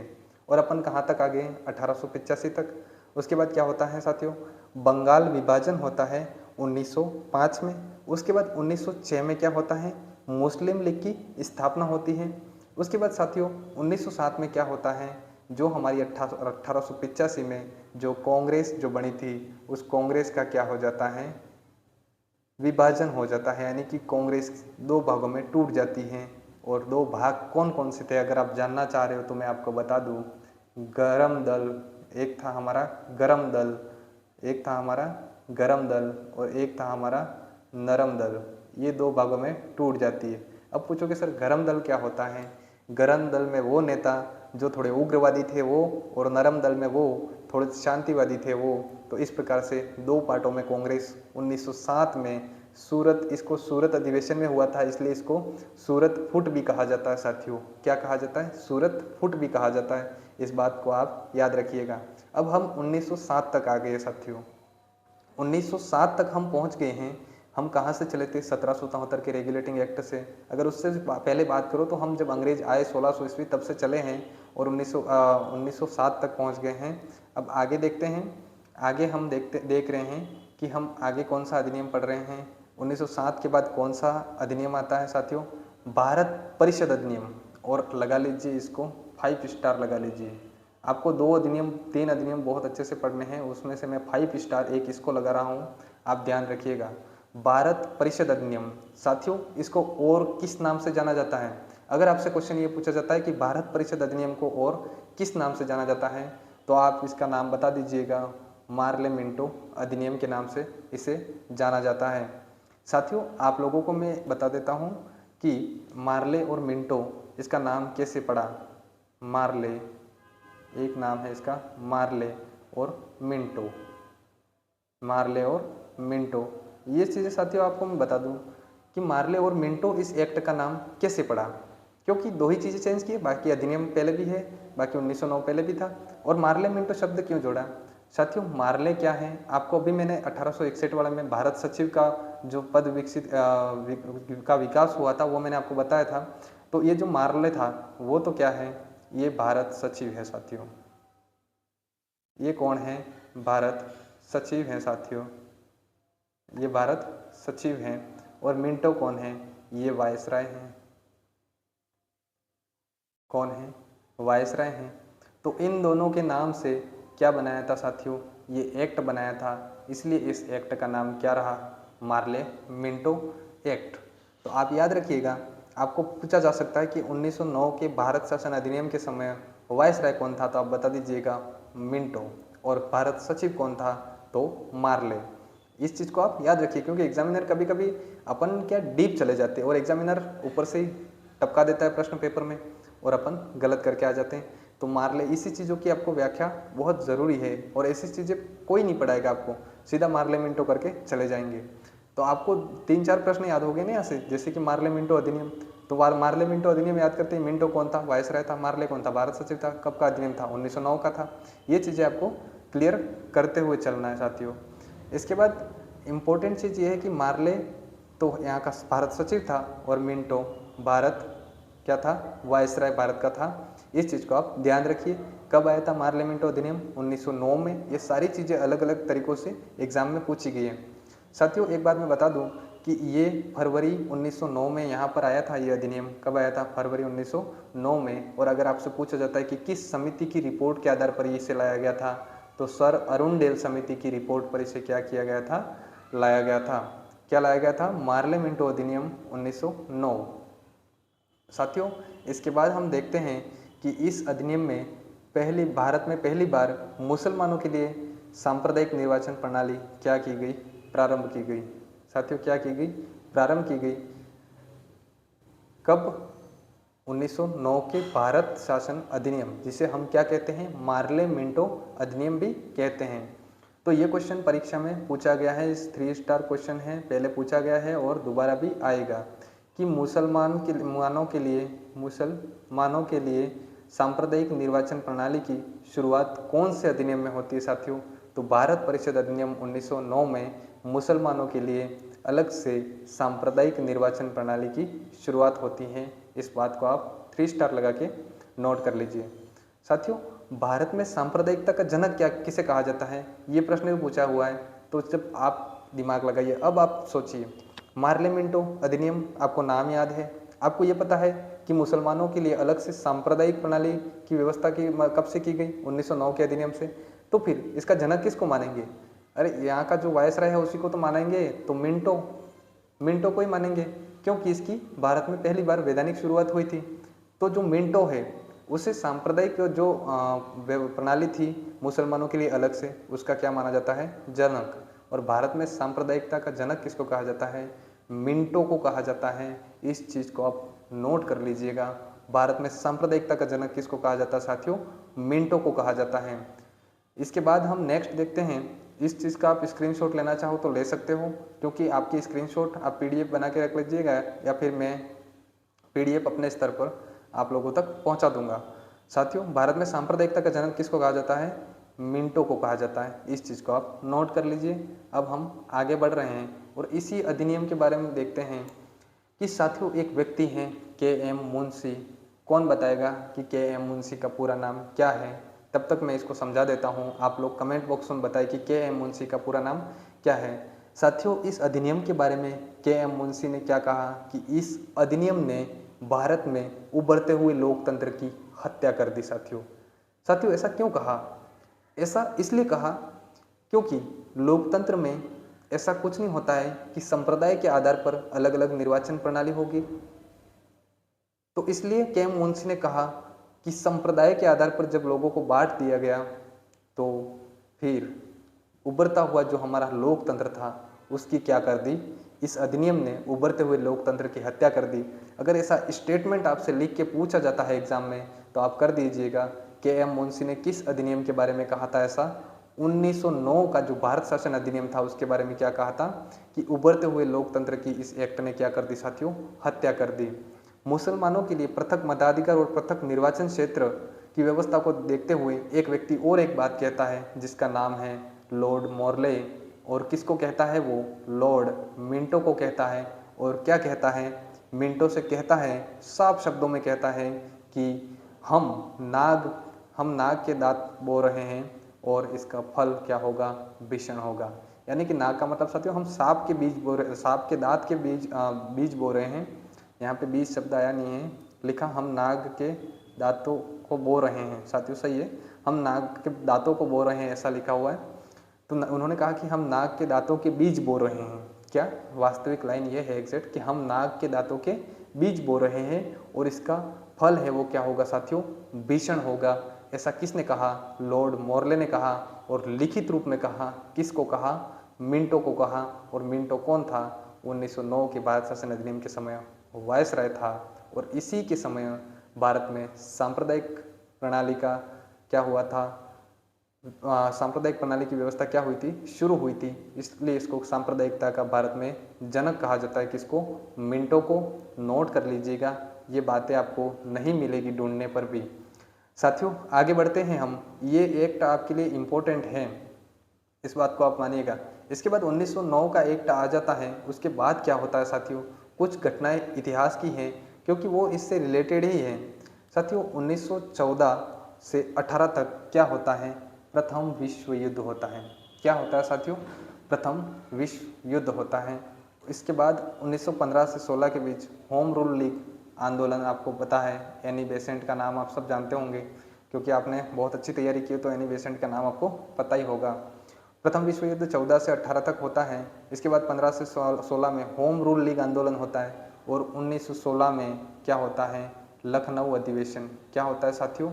और अपन कहाँ तक आ गए? 1885 तक। उसके बाद क्या होता है साथियों? बंगाल विभाजन होता है 1905 में। उसके बाद 1906 में क्या होता है? मुस्लिम लीग की स्थापना होती है। उसके बाद साथियों 1907 में क्या होता है? जो हमारी 1885 में जो कांग्रेस जो बनी थी उस कांग्रेस का क्या हो जाता है? विभाजन हो जाता है, यानी कि कांग्रेस 2 भागों में टूट जाती है। और 2 भाग कौन कौन से थे अगर आप जानना चाह रहे हो तो मैं आपको बता दूं। गरम दल, एक था हमारा गरम दल, एक था हमारा गरम दल और एक था हमारा नरम दल। ये 2 भागों में टूट जाती है। अब पूछोगे सर गरम दल क्या होता है? गरम दल में वो नेता जो थोड़े उग्रवादी थे वो, और नरम दल में वो थोड़े शांतिवादी थे वो। तो इस प्रकार से 2 पार्टों में कांग्रेस 1907 में इसको सूरत अधिवेशन में हुआ था, इसलिए इसको सूरत फुट भी कहा जाता है साथियों। क्या कहा जाता है? सूरत फुट भी कहा जाता है। इस बात को आप याद रखिएगा। अब हम 1907 तक आ गए साथियों। 1907 तक हम पहुंच गए हैं। हम कहाँ से चले थे? 1773 के रेगुलेटिंग एक्ट से। अगर उससे पहले बात करो तो हम जब अंग्रेज आए 1600 ईस्वी तब से चले हैं और 1907 तक पहुँच गए हैं। अब आगे देखते हैं। आगे हम देख रहे हैं कि हम आगे कौन सा अधिनियम पढ़ रहे हैं। 1907 के बाद कौन सा अधिनियम आता है साथियों? भारत परिषद अधिनियम। और लगा लीजिए इसको 5 स्टार लगा लीजिए। आपको 3 अधिनियम बहुत अच्छे से पढ़ने हैं, उसमें से मैं 5 स्टार एक इसको लगा रहा हूँ, आप ध्यान रखिएगा। भारत परिषद अधिनियम। साथियों, इसको और किस नाम से जाना जाता है? अगर आपसे क्वेश्चन ये पूछा जाता है कि भारत परिषद अधिनियम को और किस नाम से जाना जाता है, तो आप इसका नाम बता दीजिएगा। मार्ले मिंटो अधिनियम के नाम से इसे जाना जाता है। साथियों, आप लोगों को मैं बता देता हूँ कि मार्ले और मिंटो इसका नाम कैसे पड़ा। मार्ले, एक नाम है इसका मार्ले और मिंटो। मार्ले और मिंटो, ये चीज़ें साथियों आपको मैं बता दूं कि मार्ले और मिंटो इस एक्ट का नाम कैसे पड़ा, क्योंकि दो ही चीज़ें चेंज की है, बाकी अधिनियम पहले भी है, बाकी 1909 पहले भी था। और मार्ले मिंटो शब्द क्यों जोड़ा? साथियों, मार्ले क्या है, आपको अभी मैंने 1861 वाला में भारत सचिव का जो पद का विकास हुआ था वो मैंने आपको बताया था। तो ये जो मार्ले था वो तो क्या है, ये भारत सचिव है साथियों। ये कौन है? भारत सचिव हैं साथियों, ये भारत सचिव हैं। और मिंटो कौन है? ये वायसराय हैं। कौन है? वायसराय हैं। तो इन दोनों के नाम से क्या बनाया था साथियों? ये एक्ट बनाया था, इसलिए इस एक्ट का नाम क्या रहा? Morley Minto act. तो आप याद रखिएगा, आपको पूछा जा सकता है कि 1909 के भारत शासन अधिनियम के समय वायसराय कौन था, तो आप बता दीजिएगा मिंटो। और भारत सचिव कौन था? तो मार्ले। इस चीज़ को आप याद रखिए, क्योंकि एग्जामिनर कभी कभी अपन क्या डीप चले जाते हैं और एग्जामिनर ऊपर से ही टपका देता है प्रश्न पेपर में और अपन गलत करके आ जाते हैं। तो मार्ले, इसी चीज़ों की आपको व्याख्या बहुत ज़रूरी है और ऐसी चीज़ें कोई नहीं पढ़ाएगा आपको, सीधा मार्ले मिंटो करके चले जाएंगे। तो आपको 3-4 प्रश्न याद हो गए ना यहाँ से, जैसे कि मार्ले मिंटो अधिनियम। तो मार्ले मिंटो अधिनियम याद करते हैं, मिंटो कौन था? वायसराय था। मार्ले कौन था? भारत सचिव था। कब का अधिनियम था? 1909 का था। ये चीज़ें आपको क्लियर करते हुए चलना है साथियों। इसके बाद इम्पोर्टेंट चीज़ ये है कि मार्ले तो यहाँ का भारत सचिव था और मिंटो भारत क्या था? वायसराय भारत का था। इस चीज़ को आप ध्यान रखिए। कब आया था मार्ले मिंटो अधिनियम? 1909 में। ये सारी चीज़ें अलग अलग तरीक़ों से एग्जाम में पूछी गई हैं साथियों। एक बात मैं बता दूं कि ये फरवरी 1909 में यहाँ पर आया था। ये अधिनियम कब आया था? फरवरी 1909 में। और अगर आपसे पूछा जाता है कि किस समिति की रिपोर्ट के आधार पर इसे लाया गया था, तो सर अरुणडेल समिति की रिपोर्ट पर इसे क्या किया गया था? लाया गया था। क्या लाया गया था? मार्ले मिंटो अधिनियम 1909 साथियों। इसके बाद हम देखते हैं कि इस अधिनियम में भारत में पहली बार मुसलमानों के लिए सांप्रदायिक निर्वाचन प्रणाली क्या की गई? प्रारंभ की गई। साथियों, क्या की गई? प्रारंभ की गई। कब? 1909 के भारत शासन अधिनियम, जिसे हम क्या कहते हैं? मार्ले मिंटो अधिनियम भी कहते हैं। तो ये क्वेश्चन परीक्षा में पूछा गया है, इस 3 स्टार क्वेश्चन है, पहले पूछा गया है और दोबारा भी आएगा कि मुसलमानों के लिए सांप्रदायिक निर्वाचन प्रणाली की शुरुआत कौन से अधिनियम में होती है साथियों? तो भारत परिषद अधिनियम 1909 में मुसलमानों के लिए अलग से सांप्रदायिक निर्वाचन प्रणाली की शुरुआत होती है। इस बात को आप 3 स्टार लगा के नोट कर लीजिए साथियों। भारत में सांप्रदायिकता का जनक क्या किसे कहा जाता है? ये प्रश्न भी पूछा हुआ है। तो जब आप दिमाग लगाइए, अब आप सोचिए, मार्ले मिंटो अधिनियम आपको नाम याद है, आपको ये पता है कि मुसलमानों के लिए अलग से सांप्रदायिक प्रणाली की व्यवस्था की कब से की गई? 1909 के अधिनियम से। तो फिर इसका जनक किसको मानेंगे? अरे यहाँ का जो वायसराय है उसी को तो मानेंगे। तो मिंटो को ही मानेंगे, क्योंकि इसकी भारत में पहली बार वैधानिक शुरुआत हुई थी। तो जो मिंटो है उसे सांप्रदायिक जो प्रणाली थी मुसलमानों के लिए अलग से, उसका क्या माना जाता है? जनक। और भारत में सांप्रदायिकता का जनक किसको कहा जाता है? मिंटो को कहा जाता है। इस चीज़ को आप नोट कर लीजिएगा। भारत में सांप्रदायिकता का जनक किसको कहा जाता है साथियों? मिंटो को कहा जाता है। इसके बाद हम नेक्स्ट देखते हैं। इस चीज़ का आप स्क्रीनशॉट लेना चाहो तो ले सकते हो, क्योंकि आपकी स्क्रीनशॉट आप पीडीएफ बना के रख लीजिएगा, या फिर मैं पीडीएफ अपने स्तर पर आप लोगों तक पहुंचा दूंगा। साथियों, भारत में सांप्रदायिकता का जनक किसको कहा जाता है? मिंटो को कहा जाता है। इस चीज़ को आप नोट कर लीजिए। अब हम आगे बढ़ रहे हैं और इसी अधिनियम के बारे में देखते हैं कि साथियों एक व्यक्ति हैं के.एम. मुंशी। कौन बताएगा कि के.एम. मुंशी का पूरा नाम क्या है? तब तक मैं इसको समझा देता हूँ, आप लोग कमेंट बॉक्स में बताएं कि के.एम. मुंशी का पूरा नाम क्या है। साथियों, इस अधिनियम के बारे में के.एम. मुंशी ने क्या कहा कि इस अधिनियम ने भारत में उभरते हुए लोकतंत्र की हत्या कर दी। साथियों ऐसा क्यों कहा? ऐसा इसलिए कहा क्योंकि लोकतंत्र में ऐसा कुछ नहीं होता है कि संप्रदाय के आधार पर अलग अलग निर्वाचन प्रणाली होगी। तो इसलिए केएम मुंशी ने कहा कि संप्रदाय के आधार पर जब लोगों को बांट दिया गया तो फिर उभरता हुआ जो हमारा लोकतंत्र था उसकी क्या कर दी, इस अधिनियम ने उभरते हुए लोकतंत्र की हत्या कर दी। अगर ऐसा स्टेटमेंट आपसे लिख के पूछा जाता है एग्जाम में तो आप कर दीजिएगा केएम मुंशी ने किस अधिनियम के बारे में कहा था ऐसा। 1909 का जो भारत शासन अधिनियम था उसके बारे में क्या कहा था कि उभरते हुए लोकतंत्र की इस एक्ट ने क्या कर दी साथियों, हत्या कर दी। मुसलमानों के लिए पृथक मताधिकार और पृथक निर्वाचन क्षेत्र की व्यवस्था को देखते हुए एक व्यक्ति और एक बात कहता है जिसका नाम है लॉर्ड मॉर्ले, और किसको कहता है वो, लॉर्ड मिंटो को कहता है। और क्या कहता है, मिंटो से कहता है, साफ शब्दों में कहता है कि हम नाग के दांत बो रहे हैं और इसका फल क्या होगा, भीषण होगा। यानी कि नाग का मतलब साथियों हम सांप के बीज बो रहे, सांप के दांत के बीज बो रहे हैं। यहाँ पे बीज शब्द आया नहीं है, लिखा हम नाग के दांतों को बो रहे हैं। साथियों सही है, हम नाग के दांतों को बो रहे हैं ऐसा लिखा हुआ है। तो उन्होंने कहा कि हम नाग के दांतों के बीज बो रहे हैं। क्या वास्तविक लाइन ये है एग्जैक्ट कि हम नाग के दांतों के बीज बो रहे हैं और इसका फल है वो क्या होगा साथियों, भीषण होगा। ऐसा किसने कहा, लॉर्ड मॉर्ले ने कहा। और लिखित रूप में कहा, किसको कहा, मिंटो को कहा। और मिंटो कौन था, 1909 के भारत शासन अधिनियम के समय वायसराय था। और इसी के समय भारत में सांप्रदायिक प्रणाली का क्या हुआ था, सांप्रदायिक प्रणाली की व्यवस्था क्या हुई थी, शुरू हुई थी। इसलिए इसको सांप्रदायिकता का भारत में जनक कहा जाता है। किसको, मिंटो को। नोट कर लीजिएगा, ये बातें आपको नहीं मिलेगी ढूंढने पर भी। साथियों आगे बढ़ते हैं हम, ये एक्ट आपके लिए इम्पोर्टेंट है, इस बात को आप मानिएगा। इसके बाद 1909 का एक्ट आ जाता है। उसके बाद क्या होता है साथियों, कुछ घटनाएं इतिहास की हैं क्योंकि वो इससे रिलेटेड ही है। साथियों 1914 से 18 तक क्या होता है, प्रथम विश्व युद्ध होता है। क्या होता है साथियों, प्रथम विश्व युद्ध होता है। इसके बाद 1915 से 16 के बीच होम रूल लीग आंदोलन, आपको पता है एनी बेसेंट का नाम आप सब जानते होंगे क्योंकि आपने बहुत अच्छी तैयारी की तो एनी बेसेंट का नाम आपको पता ही होगा। प्रथम विश्व युद्ध 14 से 18 तक होता है। इसके बाद 15 से 16 में होम रूल लीग आंदोलन होता है। और 1916 में क्या होता है, लखनऊ अधिवेशन। क्या होता है साथियों,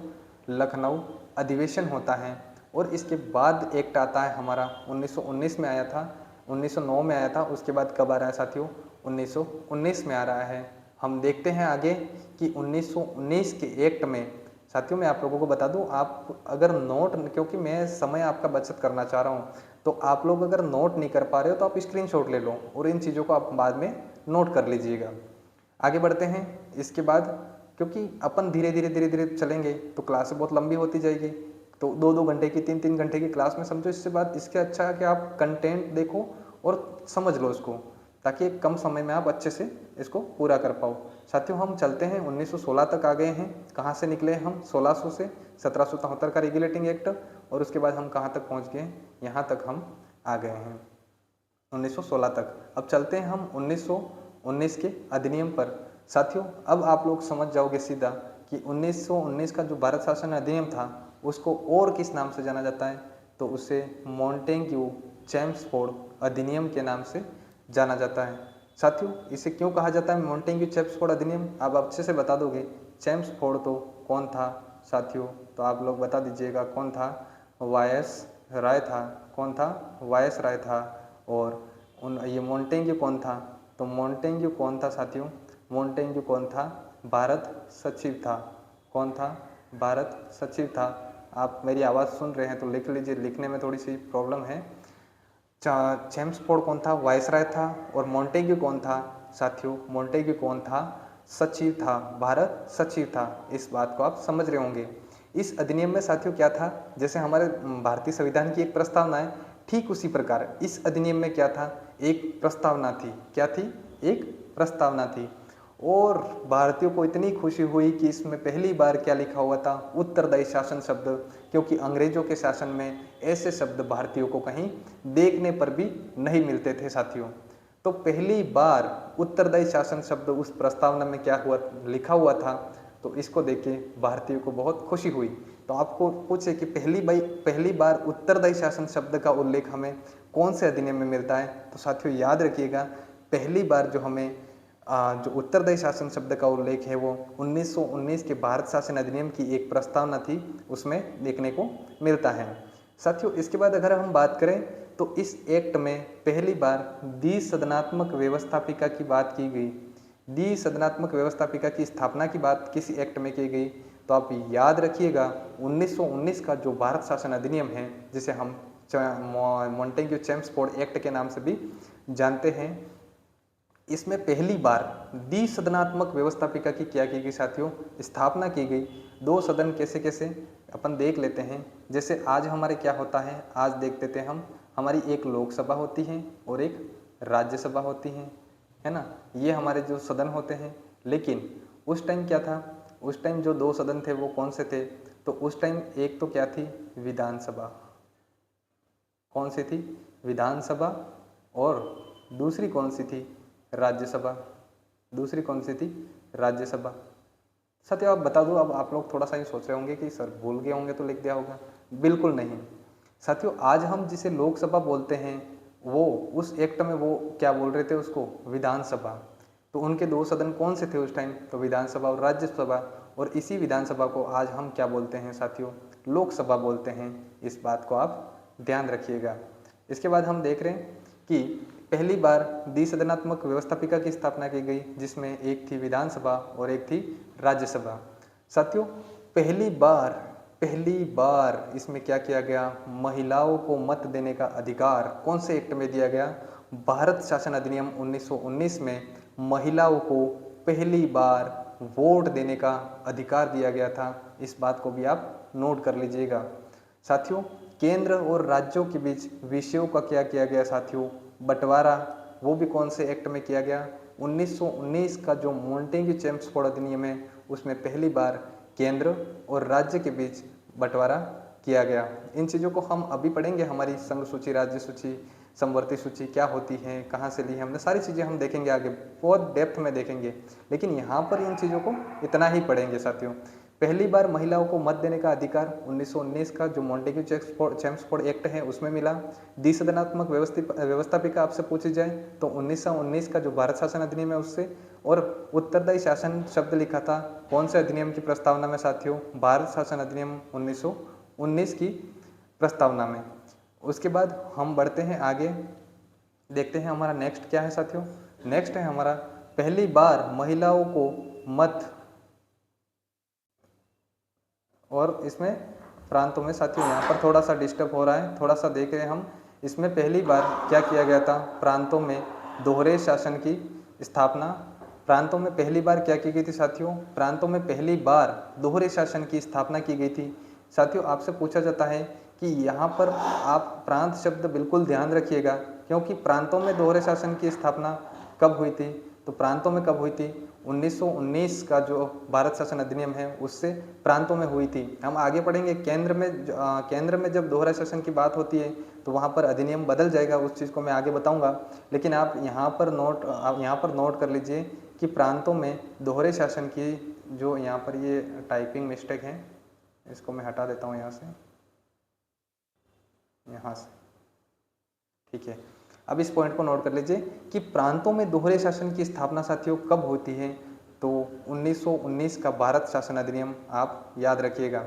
लखनऊ अधिवेशन होता है। और इसके बाद एक्ट आता है हमारा 1919 में आया था, 1909 में आया था। उसके बाद कब आ रहा है साथियों, 1919 में आ रहा है। हम देखते हैं आगे कि 1919 के एक्ट में साथियों मैं आप लोगों को बता दूं, आप अगर नोट, क्योंकि मैं समय आपका बचत करना चाह रहा हूं, तो आप लोग अगर नोट नहीं कर पा रहे हो तो आप स्क्रीनशॉट ले लो और इन चीज़ों को आप बाद में नोट कर लीजिएगा। आगे बढ़ते हैं। इसके बाद क्योंकि अपन धीरे धीरे चलेंगे तो क्लास बहुत लंबी होती जाएगी, तो 2-2 घंटे की 3-3 घंटे की क्लास में समझो। इससे बाद इसके अच्छा है कि आप कंटेंट देखो और समझ लो इसको, ताकि एक कम समय में आप अच्छे से इसको पूरा कर पाओ। साथियों हम चलते हैं 1916 तक आ गए हैं। कहाँ से निकले हम, 1600 से 1773 का रेगुलेटिंग एक्ट। और उसके बाद हम कहाँ तक पहुँच गए, यहाँ तक हम आ गए हैं 1916 तक। अब चलते हैं हम 1919 के अधिनियम पर। साथियों अब आप लोग समझ जाओगे सीधा कि 1919 का जो भारत शासन अधिनियम था उसको और किस नाम से जाना जाता है, तो उसे मॉन्टेग्यू चेम्सफोर्ड अधिनियम के नाम से जाना जाता है। साथियों इसे क्यों कहा जाता है मॉन्टेग्यू चेम्सफोर्ड अधिनियम, आप अच्छे से बता दोगे। चेम्सफोर्ड तो कौन था साथियों, तो आप लोग बता दीजिएगा कौन था, वायस राय था। कौन था, वायस राय था। और ये मॉन्टेग्यू कौन था, तो मॉन्टेग्यू कौन था साथियों, मॉन्टेग्यू कौन था, भारत सचिव था। कौन था, भारत सचिव था। आप मेरी आवाज़ सुन रहे हैं तो लिख लीजिए, लिखने में थोड़ी सी प्रॉब्लम है। चेम्सफोर्ड कौन था, वायसराय था। और मॉन्टेग्यू कौन था साथियों, मॉन्टेग्यू कौन था, सचिव था, भारत सचिव था। इस बात को आप समझ रहे होंगे। इस अधिनियम में साथियों क्या था, जैसे हमारे भारतीय संविधान की एक प्रस्तावना है, ठीक उसी प्रकार इस अधिनियम में क्या था, एक प्रस्तावना थी। क्या थी, एक प्रस्तावना थी। और भारतीयों को इतनी खुशी हुई कि इसमें पहली बार क्या लिखा हुआ था, उत्तरदायी शासन शब्द, क्योंकि अंग्रेजों के शासन में ऐसे शब्द भारतीयों को कहीं देखने पर भी नहीं मिलते थे साथियों। तो पहली बार उत्तरदायी शासन शब्द उस प्रस्तावना में क्या हुआ, लिखा हुआ था। तो इसको देख के भारतीयों को बहुत खुशी हुई तो आपको पूछे कि पहली बार उत्तरदायी शासन शब्द का उल्लेख हमें कौन से अधिनियम में मिलता है, तो साथियों याद रखिएगा पहली बार जो हमें जो उत्तरदायी शासन शब्द का उल्लेख है वो 1919 के भारत शासन अधिनियम की एक प्रस्तावना थी, उसमें देखने को मिलता है। साथियों इसके बाद अगर हम बात करें तो इस एक्ट में पहली बार द्विसदनात्मक व्यवस्थापिका की बात की गई। द्विसदनात्मक व्यवस्थापिका की स्थापना की बात किस एक्ट में की गई, तो आप याद रखिएगा 1919 का जो भारत शासन अधिनियम है, जिसे हम मॉन्टेग्यू चेम्सफोर्ड एक्ट के नाम से भी जानते हैं, इसमें पहली बार द्विसदनात्मक व्यवस्थापिका की क्या की गई साथियों, स्थापना की गई। दो सदन कैसे कैसे अपन देख लेते हैं। जैसे आज हमारे क्या होता है, आज देख लेते हैं हम, हमारी एक लोकसभा होती है और एक राज्यसभा होती है ना, ये हमारे जो सदन होते हैं। लेकिन उस टाइम क्या था, उस टाइम जो दो सदन थे वो कौन से थे, तो उस टाइम एक तो क्या थी, विधानसभा। कौन सी थी, विधानसभा, और दूसरी कौन सी थी, राज्यसभा। दूसरी कौन सी थी, राज्यसभा। साथियों आप बता दो, अब आप लोग थोड़ा सा ये सोच रहे होंगे कि सर भूल गए होंगे तो लिख दिया होगा, बिल्कुल नहीं साथियों। आज हम जिसे लोकसभा बोलते हैं वो उस एक्ट में वो क्या बोल रहे थे उसको, विधानसभा। तो उनके दो सदन कौन से थे उस टाइम, तो विधानसभा और राज्यसभा। और इसी विधानसभा को आज हम क्या बोलते हैं साथियों, लोकसभा बोलते हैं। इस बात को आप ध्यान रखिएगा। इसके बाद हम देख रहे हैं कि पहली बार द्विसदनात्मक व्यवस्थापिका की स्थापना की गई, जिसमें एक थी विधानसभा और एक थी राज्यसभा। साथियों पहली बार इसमें क्या किया गया, महिलाओं को मत देने का अधिकार कौन से एक्ट में दिया गया, भारत शासन अधिनियम 1919 में महिलाओं को पहली बार वोट देने का अधिकार दिया गया था। इस बात को भी आप नोट कर लीजिएगा। साथियों केंद्र और राज्यों के बीच विषयों का क्या किया गया साथियों, बंटवारा, वो भी कौन से एक्ट में किया गया, 1919 का जो मॉन्टेग्यू चेम्सफोर्ड अधिनियम है उसमें पहली बार केंद्र और राज्य के बीच बंटवारा किया गया। इन चीज़ों को हम अभी पढ़ेंगे, हमारी संघ सूची, राज्य सूची, समवर्ती सूची क्या होती है, कहाँ से ली है हमने, सारी चीज़ें हम देखेंगे आगे, बहुत डेप्थ में देखेंगे। लेकिन यहाँ पर इन चीज़ों को इतना ही पढ़ेंगे साथियों। पहली बार महिलाओं को मत देने का अधिकार 1919 का जो मॉन्टेग्यू चेम्सफोर्ड एक्ट है उसमें मिला। द्विसदनात्मक व्यवस्थापिका आपसे पूछी जाए तो 1919 का जो भारत शासन अधिनियम है उससे, और उत्तरदायी शासन शब्द लिखा था कौन से अधिनियम की प्रस्तावना में साथियों, भारत शासन अधिनियम 1919 की प्रस्तावना में। उसके बाद हम बढ़ते हैं आगे, देखते हैं हमारा नेक्स्ट क्या है साथियों। नेक्स्ट है हमारा पहली बार महिलाओं को मत, और इसमें प्रांतों में साथियों यहाँ पर थोड़ा सा डिस्टर्ब हो रहा है, थोड़ा सा देख रहे हैं हम। इसमें पहली बार क्या किया गया था, प्रांतों में दोहरे शासन की स्थापना। प्रांतों में पहली बार क्या की गई थी साथियों, प्रांतों में पहली बार दोहरे शासन की स्थापना की गई थी। साथियों आपसे पूछा जाता है कि यहाँ पर आप प्रांत शब्द बिल्कुल ध्यान रखिएगा, क्योंकि प्रांतों में दोहरे शासन की स्थापना कब हुई थी, तो प्रांतों में कब हुई थी, 1919 का जो भारत शासन अधिनियम है उससे प्रांतों में हुई थी। हम आगे पढ़ेंगे केंद्र में जब दोहरा शासन की बात होती है तो वहाँ पर अधिनियम बदल जाएगा, उस चीज़ को मैं आगे बताऊंगा। लेकिन आप यहाँ पर नोट कर लीजिए कि प्रांतों में दोहरे शासन की, जो यहाँ पर ये टाइपिंग मिस्टेक है इसको मैं हटा देता हूँ यहाँ से, ठीक है। अब इस पॉइंट को नोट कर लीजिए कि प्रांतों में दोहरे शासन की स्थापना साथियों कब होती है, तो 1919 का भारत शासन अधिनियम आप याद रखिएगा।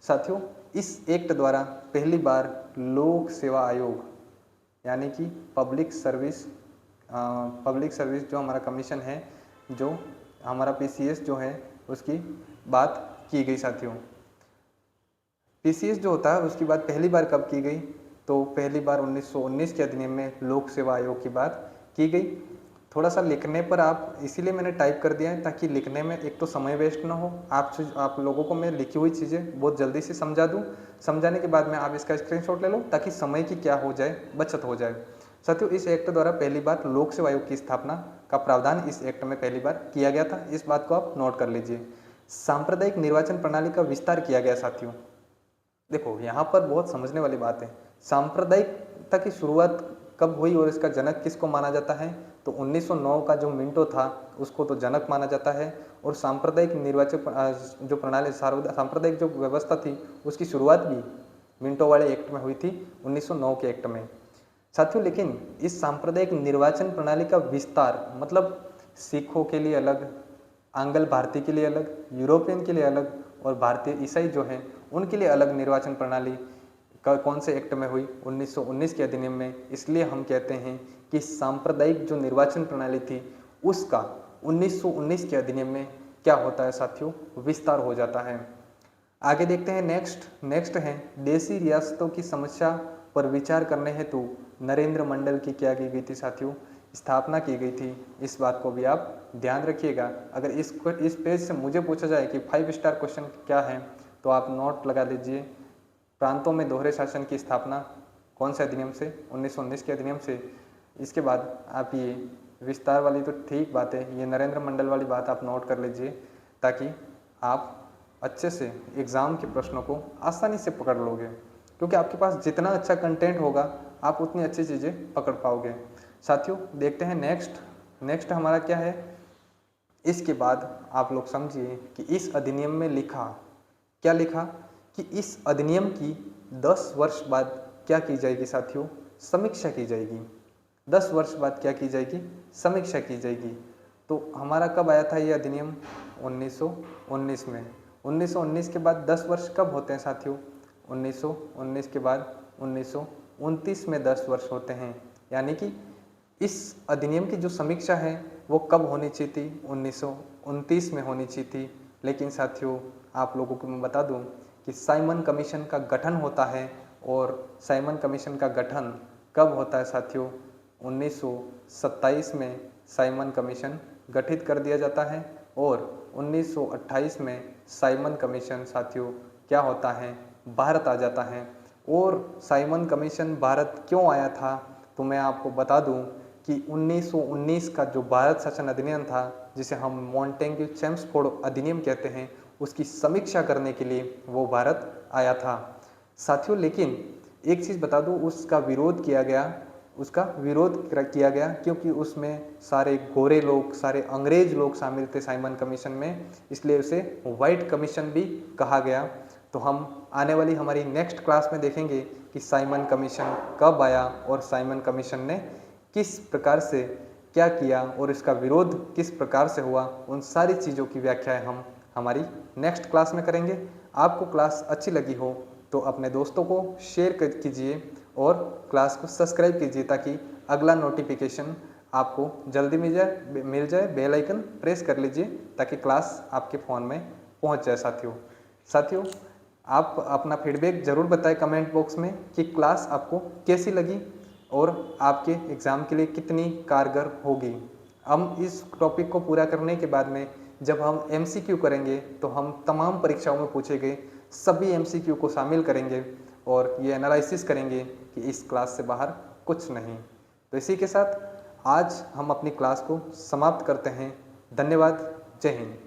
साथियों इस एक्ट द्वारा पहली बार लोक सेवा आयोग यानी कि पब्लिक सर्विस जो हमारा कमीशन है, जो हमारा पीसीएस जो है उसकी बात की गई साथियों। पीसीएस जो होता है उसकी बात पहली बार कब की गई, तो पहली बार 1919 के अधिनियम में लोक सेवा आयोग की बात की गई। थोड़ा सा लिखने पर आप, इसीलिए मैंने टाइप कर दिया है ताकि लिखने में एक तो समय वेस्ट ना हो, आप लोगों को मैं लिखी हुई चीज़ें बहुत जल्दी से समझा दूं, समझाने के बाद में आप इसका स्क्रीनशॉट ले लो ताकि समय की क्या हो जाए, बचत हो जाए। साथियों इस एक्ट द्वारा पहली बार लोक सेवा आयोग की स्थापना का प्रावधान इस एक्ट में पहली बार किया गया था, इस बात को आप नोट कर लीजिए। सांप्रदायिक निर्वाचन प्रणाली का विस्तार किया गया साथियों। देखो यहाँ पर बहुत समझने वाली बात है, सांप्रदायिकता की शुरुआत कब हुई और इसका जनक किसको माना जाता है? तो 1909 का जो मिंटो था उसको तो जनक माना जाता है। और सांप्रदायिक जो प्रणाली सांप्रदायिक जो व्यवस्था थी उसकी शुरुआत भी मिंटो वाले एक्ट में हुई थी, 1909 के एक्ट में। साथियों, लेकिन इस सांप्रदायिक निर्वाचन प्रणाली का विस्तार मतलब सिखों के लिए अलग, आंग्ल भारतीय के लिए अलग, यूरोपियन के लिए अलग और भारतीय ईसाई जो हैं उनके लिए अलग निर्वाचन प्रणाली कौन से एक्ट में हुई? 1919 के अधिनियम में। इसलिए हम कहते हैं कि सांप्रदायिक जो निर्वाचन प्रणाली थी उसका 1919 के अधिनियम में क्या होता है साथियों? विस्तार हो जाता है। आगे देखते हैं नेक्स्ट है देशी रियासतों की समस्या पर विचार करने हेतु नरेंद्र मंडल की क्या की गई थी साथियों? स्थापना की गई थी। इस बात को भी आप ध्यान रखिएगा। अगर इस पेज से मुझे पूछा जाए कि 5 स्टार क्वेश्चन क्या है तो आप नोट लगा लीजिए। प्रांतों में दोहरे शासन की स्थापना कौन से अधिनियम से? 1919 के अधिनियम से। इसके बाद आप ये विस्तार वाली तो ठीक बात है, ये नरेंद्र मंडल वाली बात आप नोट कर लीजिए ताकि आप अच्छे से एग्ज़ाम के प्रश्नों को आसानी से पकड़ लोगे, क्योंकि आपके पास जितना अच्छा कंटेंट होगा आप उतनी अच्छी चीज़ें पकड़ पाओगे। साथियों, देखते हैं नेक्स्ट हमारा क्या है। इसके बाद आप लोग समझिए कि इस अधिनियम में क्या लिखा कि इस अधिनियम की 10 वर्ष बाद क्या की जाएगी साथियों? समीक्षा की जाएगी। 10 वर्ष बाद क्या की जाएगी? समीक्षा की जाएगी। तो हमारा कब आया था ये अधिनियम? 1919 में। 1919 के बाद 10 वर्ष कब होते हैं साथियों? 1919 के बाद 1929 में 10 वर्ष होते हैं। यानी कि इस अधिनियम की जो समीक्षा है वो कब होनी चाहिए थी? 1929 में होनी चाहिए थी। लेकिन साथियों, आप लोगों को मैं बता दूं कि साइमन कमीशन का गठन होता है। और साइमन कमीशन का गठन कब होता है साथियों? 1927 में साइमन कमीशन गठित कर दिया जाता है। और 1928 में साइमन कमीशन साथियों क्या होता है? भारत आ जाता है। और साइमन कमीशन भारत क्यों आया था? तो मैं आपको बता दूं कि 1919 का जो भारत शासन अधिनियम था, जिसे हम मॉन्टेग्यू चेम्सफोर्ड अधिनियम कहते हैं, उसकी समीक्षा करने के लिए वो भारत आया था साथियों। लेकिन एक चीज़ बता दूं, उसका विरोध किया गया क्योंकि उसमें सारे गोरे लोग, सारे अंग्रेज लोग शामिल थे साइमन कमीशन में, इसलिए उसे वाइट कमीशन भी कहा गया। तो हम आने वाली हमारी नेक्स्ट क्लास में देखेंगे कि साइमन कमीशन कब आया और साइमन कमीशन ने किस प्रकार से क्या किया और इसका विरोध किस प्रकार से हुआ। उन सारी चीज़ों की व्याख्याएं हम हमारी नेक्स्ट क्लास में करेंगे। आपको क्लास अच्छी लगी हो तो अपने दोस्तों को शेयर कीजिए और क्लास को सब्सक्राइब कीजिए ताकि अगला नोटिफिकेशन आपको जल्दी मिल जाए। बेल आइकन प्रेस कर लीजिए ताकि क्लास आपके फ़ोन में पहुंच जाए साथियों, आप अपना फीडबैक ज़रूर बताएं कमेंट बॉक्स में कि क्लास आपको कैसी लगी और आपके एग्ज़ाम के लिए कितनी कारगर होगी। हम इस टॉपिक को पूरा करने के बाद में जब हम MCQ करेंगे तो हम तमाम परीक्षाओं में पूछे गए सभी MCQ को शामिल करेंगे और ये एनालिसिस करेंगे कि इस क्लास से बाहर कुछ नहीं। तो इसी के साथ आज हम अपनी क्लास को समाप्त करते हैं। धन्यवाद। जय हिंद।